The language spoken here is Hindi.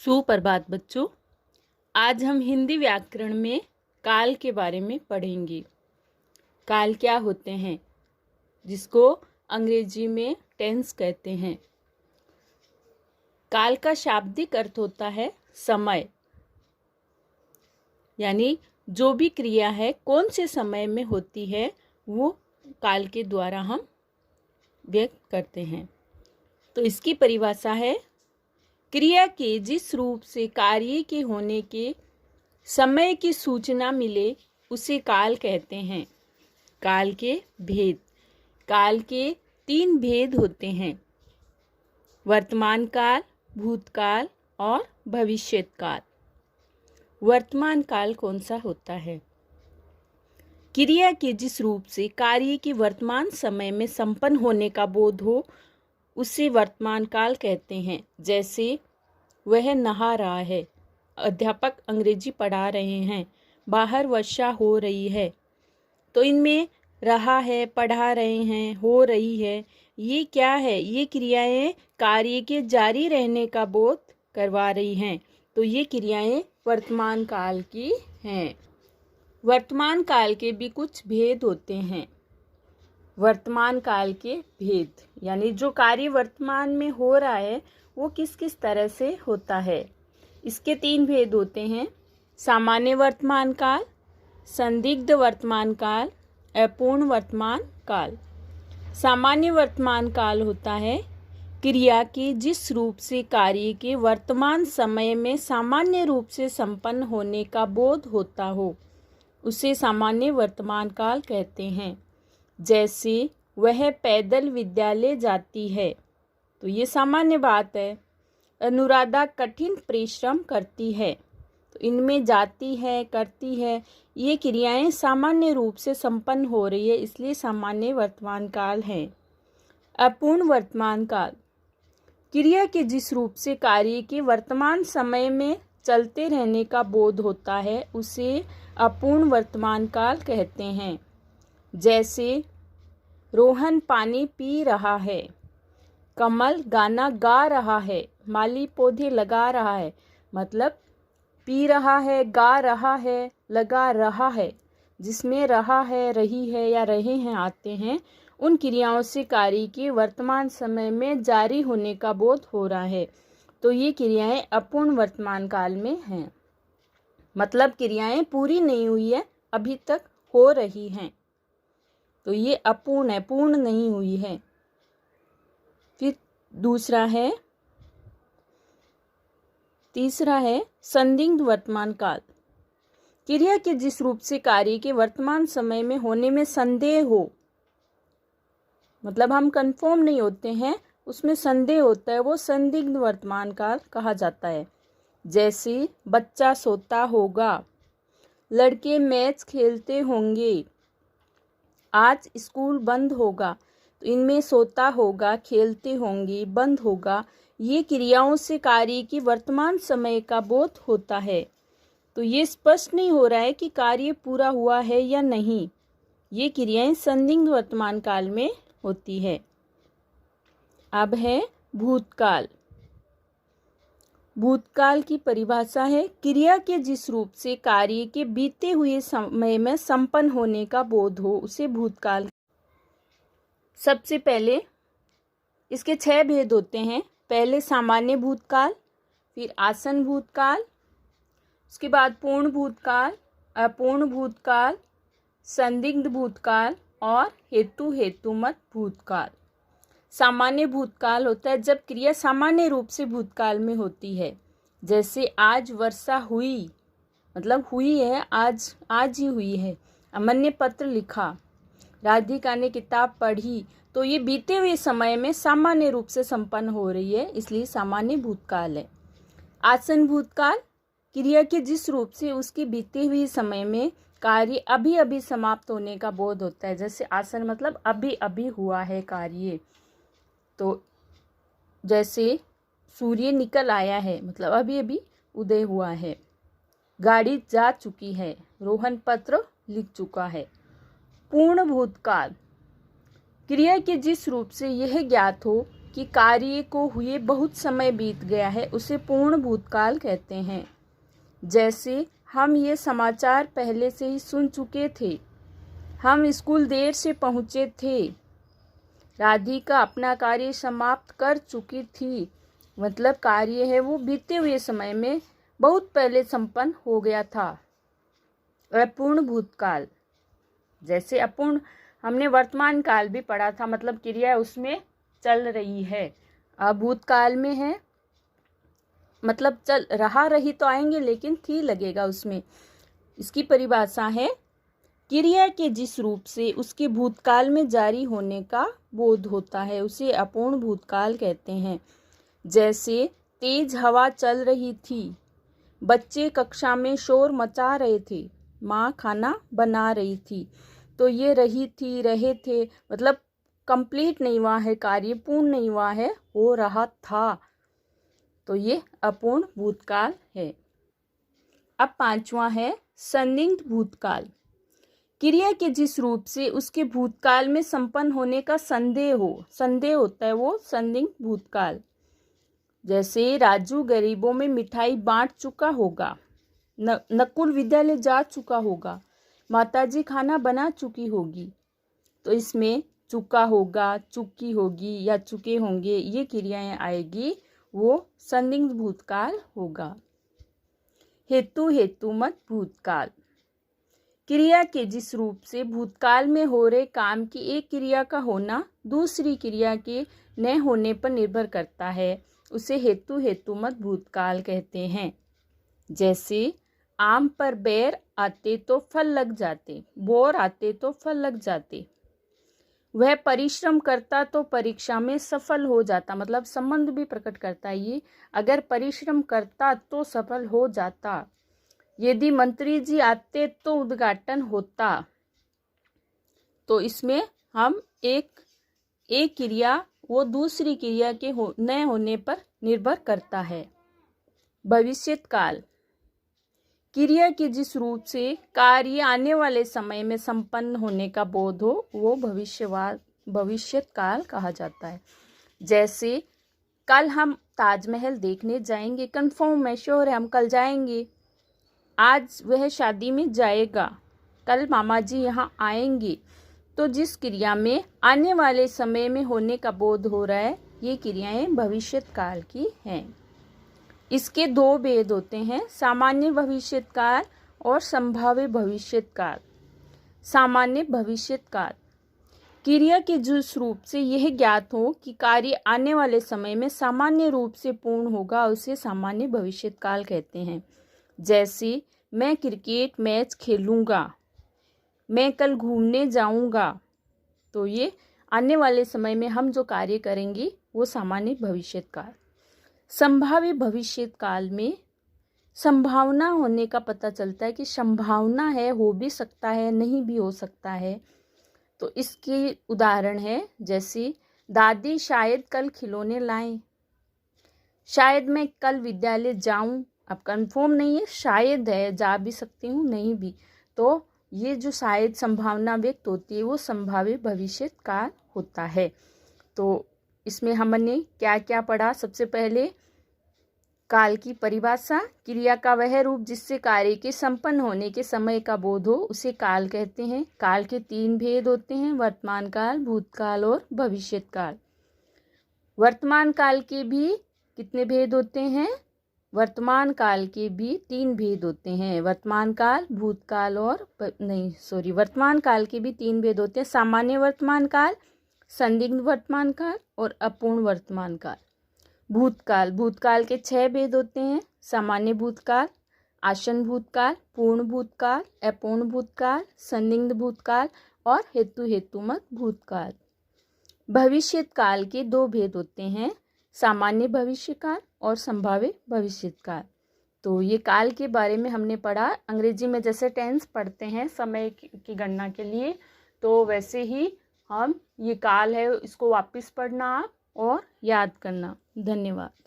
सुप्रभात बच्चों। आज हम हिंदी व्याकरण में काल के बारे में पढ़ेंगे। काल क्या होते हैं, जिसको अंग्रेजी में टेंस कहते हैं। काल का शाब्दिक अर्थ होता है समय, यानी जो भी क्रिया है कौन से समय में होती है वो काल के द्वारा हम व्यक्त करते हैं। तो इसकी परिभाषा है, क्रिया के जिस रूप से कार्य के होने के समय की सूचना मिले उसे काल कहते हैं। काल के भेद। काल के 3 भेद होते हैं, वर्तमान काल, भूतकाल और भविष्यत काल। वर्तमान काल कौन सा होता है? क्रिया के जिस रूप से कार्य के वर्तमान समय में संपन्न होने का बोध हो उसे वर्तमान काल कहते हैं। जैसे वह नहा रहा है, अध्यापक अंग्रेजी पढ़ा रहे हैं, बाहर वर्षा हो रही है। तो इनमें रहा है, पढ़ा रहे हैं, हो रही है, ये क्या है? ये क्रियाएं कार्य के जारी रहने का बोध करवा रही हैं। तो ये क्रियाएं वर्तमान काल की हैं। वर्तमान काल के भी कुछ भेद होते हैं। वर्तमान काल के भेद यानी जो कार्य वर्तमान में हो रहा है वो किस किस तरह से होता है। इसके 3 भेद होते हैं, सामान्य वर्तमान काल, संदिग्ध वर्तमान काल, अपूर्ण वर्तमान काल। सामान्य वर्तमान काल होता है क्रिया के जिस रूप से कार्य के वर्तमान समय में सामान्य रूप से संपन्न होने का बोध होता हो उसे सामान्य वर्तमान काल कहते हैं। जैसे वह पैदल विद्यालय जाती है, तो ये सामान्य बात है। अनुराधा कठिन परिश्रम करती है, तो इनमें जाती है, करती है, ये क्रियाएं सामान्य रूप से संपन्न हो रही है, इसलिए सामान्य वर्तमान काल है। अपूर्ण वर्तमान काल। क्रिया के जिस रूप से कार्य के वर्तमान समय में चलते रहने का बोध होता है उसे अपूर्ण वर्तमान काल कहते हैं। जैसे रोहन पानी पी रहा है, कमल गाना गा रहा है, माली पौधे लगा रहा है। मतलब पी रहा है, गा रहा है, लगा रहा है, जिसमें रहा है, रही है या रहे हैं आते हैं, उन क्रियाओं से कार्य के वर्तमान समय में जारी होने का बोध हो रहा है। तो ये क्रियाएं अपूर्ण वर्तमान काल में हैं। मतलब क्रियाएं पूरी नहीं हुई है, अभी तक हो रही हैं, तो ये अपूर्ण है, पूर्ण नहीं हुई है। फिर तीसरा है संदिग्ध वर्तमान काल। क्रिया के जिस रूप से कार्य के वर्तमान समय में होने में संदेह हो, मतलब हम कंफर्म नहीं होते हैं, उसमें संदेह होता है, वो संदिग्ध वर्तमान काल कहा जाता है। जैसे बच्चा सोता होगा, लड़के मैच खेलते होंगे, आज स्कूल बंद होगा। तो इनमें सोता होगा, खेलते होंगे, बंद होगा, ये क्रियाओं से कार्य की वर्तमान समय का बोध होता है। तो ये स्पष्ट नहीं हो रहा है कि कार्य पूरा हुआ है या नहीं। ये क्रियाएं संदिग्ध वर्तमान काल में होती है। अब है भूतकाल। भूतकाल की परिभाषा है, क्रिया के जिस रूप से कार्य के बीते हुए समय में संपन्न होने का बोध हो उसे भूतकाल। सबसे पहले इसके 6 भेद होते हैं। पहले सामान्य भूतकाल, फिर आसन भूतकाल, उसके बाद पूर्ण भूतकाल, अपूर्ण भूतकाल, संदिग्ध भूतकाल और हेतुमत भूतकाल। सामान्य भूतकाल होता है जब क्रिया सामान्य रूप से भूतकाल में होती है। जैसे आज वर्षा हुई, मतलब हुई है, आज ही हुई है। अमन ने पत्र लिखा, राधिका ने किताब पढ़ी। तो ये बीते हुए समय में सामान्य रूप से संपन्न हो रही है, इसलिए सामान्य भूतकाल है। आसन भूतकाल, क्रिया के जिस रूप से उसके बीते हुए समय में कार्य अभी अभी समाप्त होने का बोध होता है। जैसे आसन मतलब अभी अभी हुआ है कार्य। तो जैसे सूर्य निकल आया है, मतलब अभी अभी उदय हुआ है। गाड़ी जा चुकी है, रोहन पत्र लिख चुका है। पूर्ण भूतकाल, क्रिया के जिस रूप से यह ज्ञात हो कि कार्य को हुए बहुत समय बीत गया है उसे पूर्ण भूतकाल कहते हैं। जैसे हम ये समाचार पहले से ही सुन चुके थे, हम स्कूल देर से पहुँचे थे, राधिका अपना कार्य समाप्त कर चुकी थी। मतलब कार्य है वो बीते हुए समय में बहुत पहले संपन्न हो गया था। अपूर्ण भूतकाल, जैसे अपूर्ण हमने वर्तमान काल भी पढ़ा था, मतलब क्रिया उसमें चल रही है। भूतकाल में है मतलब चल रहा, रही तो आएंगे लेकिन थी लगेगा उसमें। इसकी परिभाषा है क्रिया के जिस रूप से उसके भूतकाल में जारी होने का बोध होता है उसे अपूर्ण भूतकाल कहते हैं। जैसे तेज हवा चल रही थी, बच्चे कक्षा में शोर मचा रहे थे, माँ खाना बना रही थी। तो ये रही थी, रहे थे, मतलब कंप्लीट नहीं हुआ है कार्य, पूर्ण नहीं हुआ है, हो रहा था। तो ये अपूर्ण भूतकाल है। अब पांचवा है संदिग्ध भूतकाल। क्रिया के जिस रूप से उसके भूतकाल में संपन्न होने का संदेह होता है वो संदिग्ध भूतकाल। जैसे राजू गरीबों में मिठाई बांट चुका होगा, नकुल विद्यालय जा चुका होगा, माताजी खाना बना चुकी होगी। तो इसमें चुका होगा, चुकी होगी या चुके होंगे ये क्रियाएं आएगी, वो संदिग्ध भूतकाल होगा। हेतुमत भूतकाल। क्रिया के जिस रूप से भूतकाल में हो रहे काम की एक क्रिया का होना दूसरी क्रिया के न होने पर निर्भर करता है, उसे हेतुमत भूतकाल कहते हैं। जैसे आम पर बेर आते तो फल लग जाते, बोर आते तो फल लग जाते। वह परिश्रम करता तो परीक्षा में सफल हो जाता, मतलब संबंध भी प्रकट करता है ये, अगर परिश्रम करता तो सफल हो जाता। यदि मंत्री जी आते तो उद्घाटन होता। तो इसमें हम एक क्रिया वो दूसरी क्रिया के न होने पर निर्भर करता है। भविष्यत काल। क्रिया के जिस रूप से कार्य आने वाले समय में संपन्न होने का बोध हो वो भविष्यत काल कहा जाता है। जैसे कल हम ताजमहल देखने जाएंगे, कंफर्म है, श्योर है, हम कल जाएंगे। आज वह शादी में जाएगा, कल मामा जी यहाँ आएंगे। तो जिस क्रिया में आने वाले समय में होने का बोध हो रहा है ये क्रियाएं भविष्यत काल की हैं। इसके दो भेद होते हैं, सामान्य भविष्यत काल और संभाव्य भविष्यत काल। सामान्य भविष्यत काल क्रिया के जिस रूप से यह ज्ञात हो कि कार्य आने वाले समय में सामान्य रूप से पूर्ण होगा उसे सामान्य भविष्यत काल कहते हैं। जैसे मैं क्रिकेट मैच खेलूँगा, मैं कल घूमने जाऊँगा। तो ये आने वाले समय में हम जो कार्य करेंगे वो सामान्य भविष्यत काल। संभाव्य भविष्यत काल में संभावना होने का पता चलता है कि संभावना है, हो भी सकता है, नहीं भी हो सकता है। तो इसकी उदाहरण है जैसे दादी शायद कल खिलौने लाएं, शायद मैं कल विद्यालय जाऊं। अब कंफर्म नहीं है, शायद है, जा भी सकती हूँ, नहीं भी। तो ये जो शायद संभावना व्यक्त होती है वो संभाव्य भविष्यत काल होता है। तो इसमें हमने क्या क्या पढ़ा? सबसे पहले काल की परिभाषा, क्रिया का वह रूप जिससे कार्य के संपन्न होने के समय का बोध हो उसे काल कहते हैं। काल के 3 भेद होते हैं, वर्तमान काल, भूतकाल और भविष्यत काल। वर्तमान काल के भी कितने भेद होते हैं? वर्तमान काल के भी 3 भेद होते हैं, वर्तमान काल, भूतकाल और वर्तमान काल के भी 3 भेद होते हैं, सामान्य वर्तमान काल, संदिग्ध वर्तमान काल और अपूर्ण वर्तमान काल। भूतकाल के 6 भेद होते हैं, सामान्य भूतकाल, आसन्न भूतकाल, पूर्ण भूतकाल, अपूर्ण भूतकाल, संदिग्ध भूतकाल और हेतुमत भूतकाल। भविष्यत काल के 2 भेद होते हैं, सामान्य भविष्य काल और संभाव्य भविष्यत काल। तो ये काल के बारे में हमने पढ़ा। अंग्रेजी में जैसे टेंस पढ़ते हैं समय की गणना के लिए, तो वैसे ही हम ये काल है इसको वापस पढ़ना आप और याद करना। धन्यवाद।